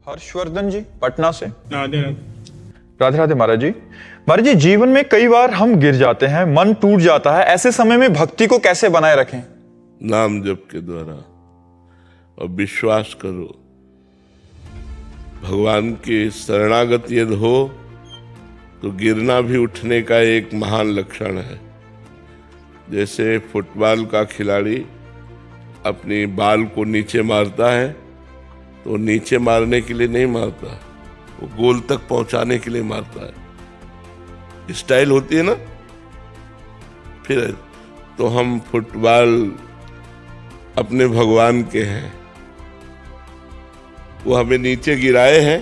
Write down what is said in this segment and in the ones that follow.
हर्षवर्धन जी पटना से। राधे राधे। राधे राधे महाराज जी। महाराज जी, जीवन में कई बार हम गिर जाते हैं, मन टूट जाता है, ऐसे समय में भक्ति को कैसे बनाए रखें? नाम जप के द्वारा, और विश्वास करो। भगवान की शरणागत यदि हो तो गिरना भी उठने का एक महान लक्षण है। जैसे फुटबॉल का खिलाड़ी अपनी बाल को नीचे मारता है तो नीचे मारने के लिए नहीं मारता, वो गोल तक पहुंचाने के लिए मारता है। स्टाइल होती है ना। फिर तो हम फुटबॉल अपने भगवान के हैं, वो हमें नीचे गिराए हैं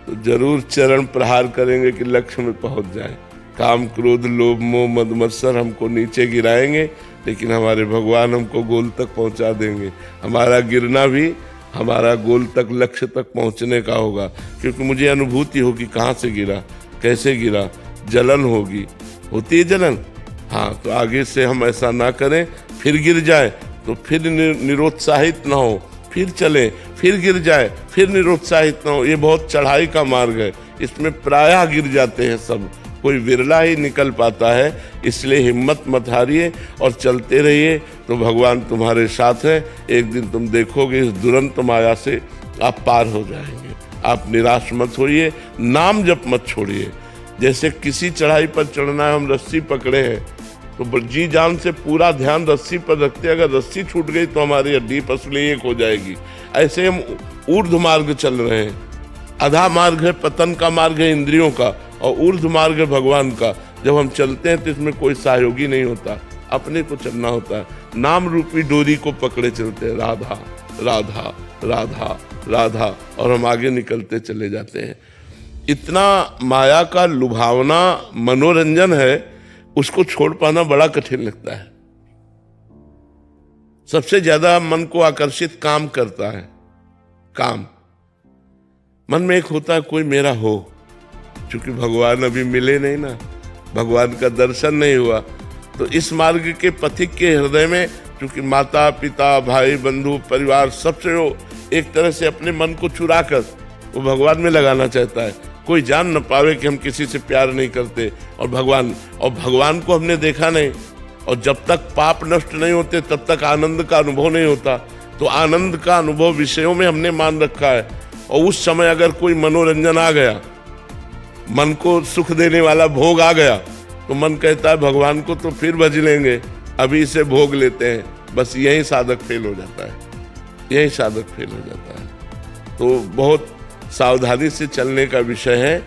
तो जरूर चरण प्रहार करेंगे कि लक्ष्य में पहुंच जाए। काम क्रोध लोभ मोह मद मत्सर हमको नीचे गिराएंगे, लेकिन हमारे भगवान हमको गोल तक पहुंचा देंगे। हमारा गिरना भी हमारा गोल तक, लक्ष्य तक पहुंचने का होगा, क्योंकि मुझे अनुभूति होगी कहाँ से गिरा, कैसे गिरा, जलन होगी, होती है जलन। हाँ, तो आगे से हम ऐसा ना करें, फिर गिर जाए तो फिर निरुत्साहित ना हो, फिर चले, फिर गिर जाए, फिर निरुत्साहित ना हो। ये बहुत चढ़ाई का मार्ग है, इसमें प्रायः गिर जाते हैं सब, कोई विरला ही निकल पाता है। इसलिए हिम्मत मत हारिए और चलते रहिए, तो भगवान तुम्हारे साथ है। एक दिन तुम देखोगे इस दुरंत माया से आप पार हो जाएंगे। आप निराश मत होइए, नाम जप मत छोड़िए। जैसे किसी चढ़ाई पर चढ़ना है, हम रस्सी पकड़े हैं तो जी जान से पूरा ध्यान रस्सी पर रखते, अगर रस्सी छूट गई तो हमारी हड्डी पसली एक हो जाएगी। ऐसे हम ऊर्ध्व मार्ग चल रहे हैं। आधा मार्ग है पतन का मार्ग है इंद्रियों का, और ऊर्ध्व मार्ग है भगवान का। जब हम चलते हैं तो इसमें कोई सहयोगी नहीं होता, अपने को चलना होता है। नाम रूपी डोरी को पकड़े चलते हैं, राधा राधा राधा राधा, और हम आगे निकलते चले जाते हैं। इतना माया का लुभावना मनोरंजन है, उसको छोड़ पाना बड़ा कठिन लगता है। सबसे ज्यादा मन को आकर्षित काम करता है। काम मन में एक होता है कोई मेरा हो, क्योंकि भगवान अभी मिले नहीं ना, भगवान का दर्शन नहीं हुआ। तो इस मार्ग के पथिक के हृदय में, क्योंकि माता पिता भाई बंधु परिवार सबसे वो एक तरह से अपने मन को चुरा कर वो भगवान में लगाना चाहता है। कोई जान न पावे कि हम किसी से प्यार नहीं करते, और भगवान को हमने देखा नहीं। और जब तक पाप नष्ट नहीं होते तब तक आनंद का अनुभव नहीं होता। तो आनंद का अनुभव विषयों में हमने मान रखा है, और उस समय अगर कोई मनोरंजन आ गया, मन को सुख देने वाला भोग आ गया, तो मन कहता है भगवान को तो फिर भज लेंगे, अभी इसे भोग लेते हैं। बस यही साधक फेल हो जाता है, यही साधक फेल हो जाता है। तो बहुत सावधानी से चलने का विषय है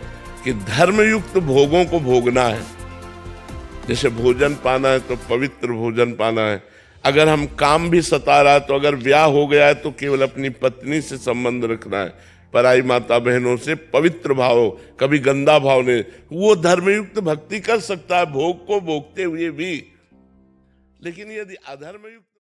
कि धर्मयुक्त भोगों को भोगना है। जैसे भोजन पाना है तो पवित्र भोजन पाना है। अगर हम काम भी सता रहा है, तो अगर ब्याह हो गया है तो केवल अपनी पत्नी से संबंध रखना है, पराई माता बहनों से पवित्र भाव, कभी गंदा भाव नहीं। वो धर्मयुक्त भक्ति कर सकता है भोग को भोगते हुए भी, लेकिन यदि अधर्मयुक्त